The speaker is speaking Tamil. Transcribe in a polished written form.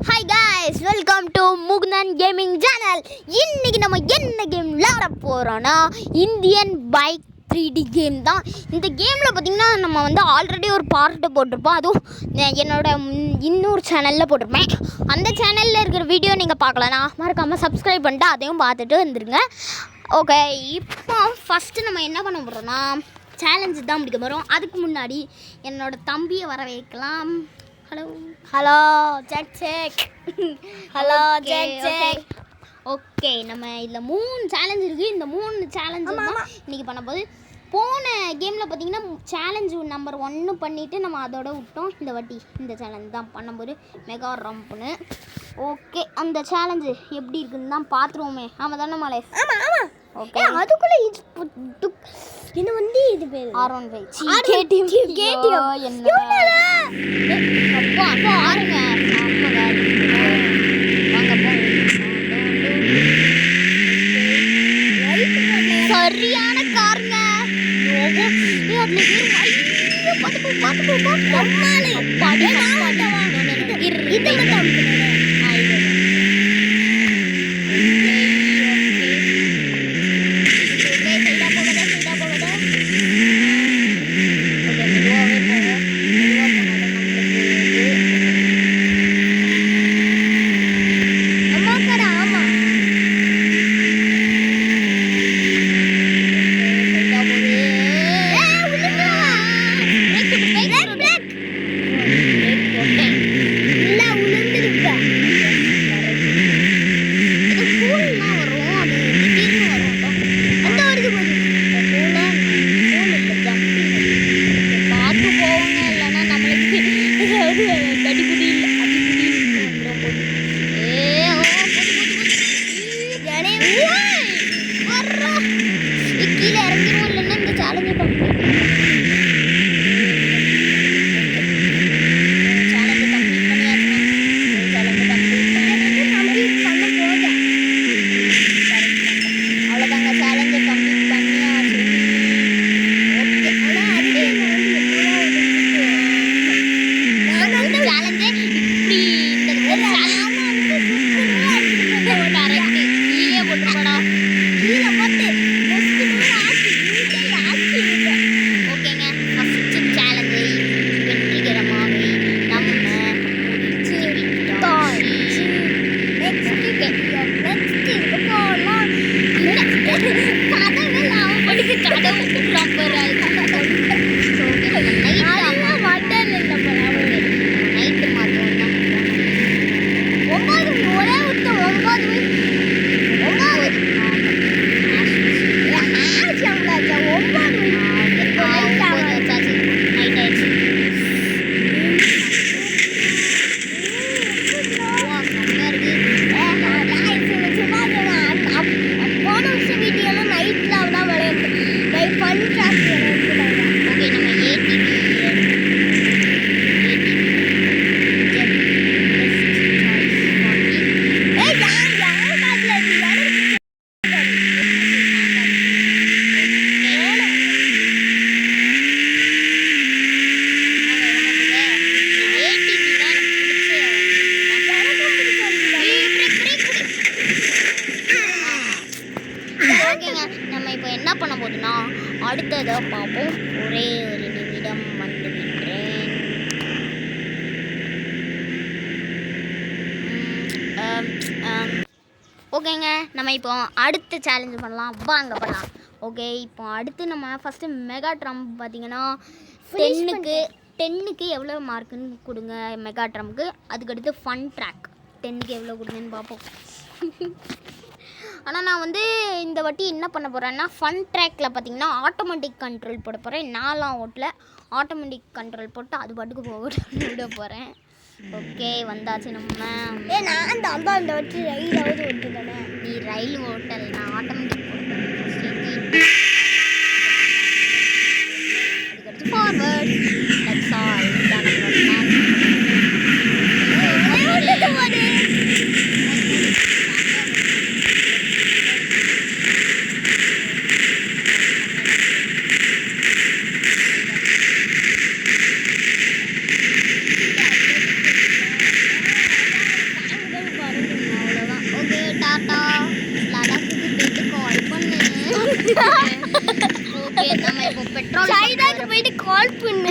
Hi guys, welcome to Mugnan Gaming Channel. இன்னைக்கு நம்ம என்ன கேம் விளையாட போறோம்னா இந்தியன் பைக் 3D கேம் தான். இந்த கேமில் பார்த்தீங்கன்னா நம்ம வந்து ஆல்ரெடி ஒரு பார்ட்டு போட்டிருப்போம். அதுவும் என்னோட இன்னொரு சேனலில் போட்டிருப்பேன். அந்த சேனலில் இருக்கிற வீடியோ நீங்கள் பார்க்கலனா மறக்காமல் சப்ஸ்கிரைப் பண்ணிட்டு அதையும் பார்த்துட்டு வந்துடுங்க. ஓகே, இப்போ ஃபஸ்ட்டு நம்ம என்ன பண்ண போகிறோம்னா சேலஞ்சு தான் முடிக்க போகிறோம். அதுக்கு முன்னாடி என்னோடய தம்பியை வர வைக்கலாம். Hello check hello check. Okay, நம்ம இதில் 3 சேலஞ்ச் இருக்குது. இந்த 3 சேலஞ்சு தான் இன்றைக்கி பண்ண போது. போன கேமில் பார்த்தீங்கன்னா சேலஞ்சு நம்பர் 1 பண்ணிவிட்டு நம்ம அதோட விட்டோம். இந்த வாட்டி இந்த சேலஞ்ச் தான் பண்ணும்போது மெகா ரம்ப்னு. ஓகே, அந்த சேலஞ்சு எப்படி இருக்குன்னு தான் பார்த்துருவோமே. ஆமாம் தானே மலை? ஆமாம் ஆமாம். ஓகே, அதுக்குள்ளே என்ன வந்து இது பேர் R15 கேடிஎம் என்ன அப்பா அப்பா ஆறுங்க. சரியான காருங்க. என்ன பண்ண போதுன்னா அடுத்ததை பார்ப்போம். ஒரே ஒரு நிமிடம் வந்துவிடுறேன். ஓகேங்க, நம்ம இப்போ அடுத்த சேலஞ்சு பண்ணலாம். வாங்க பண்ணலாம். ஓகே, இப்போ அடுத்து நம்ம ஃபஸ்ட்டு மெகா ட்ரம்ப் பார்த்தீங்கன்னா 10க்கு எவ்வளோ மார்க்குன்னு கொடுங்க மெகா ட்ரம்ப்க்கு. அதுக்கடுத்து ஃபன் ட்ராக் 10க்கு எவ்வளோ கொடுங்கன்னு பார்ப்போம். ஆனால் நான் வந்து இந்த வாட்டி என்ன பண்ண போகிறேன்னா ஃபன் ட்ராக்கில் பார்த்தீங்கன்னா ஆட்டோமேட்டிக் கண்ட்ரோல் போட போகிறேன். 4 ஓட்டில் ஆட்டோமேட்டிக் கண்ட்ரோல் போட்டு அது பாட்டுக்கு விட போகிறேன். ஓகே, வந்தாச்சு நம்ம. நான் அந்த வாட்டி ரயிலாவது ஓட்டுதானே. நீ ரயில் ஓட்டல், நான் ஆட்டோமேட்டிக் போட்டேன். அதுக்கடுத்து ஃபார்வர்ட். That's all. இதான் நம்மளோட மேன். டாடா லடாக்குக்கு போயிட்டு கால் பண்ணு. ஓகே நம்ம இப்போ பெட்ரோல் சைதாக்கு போயிட்டு கால் பண்ணு.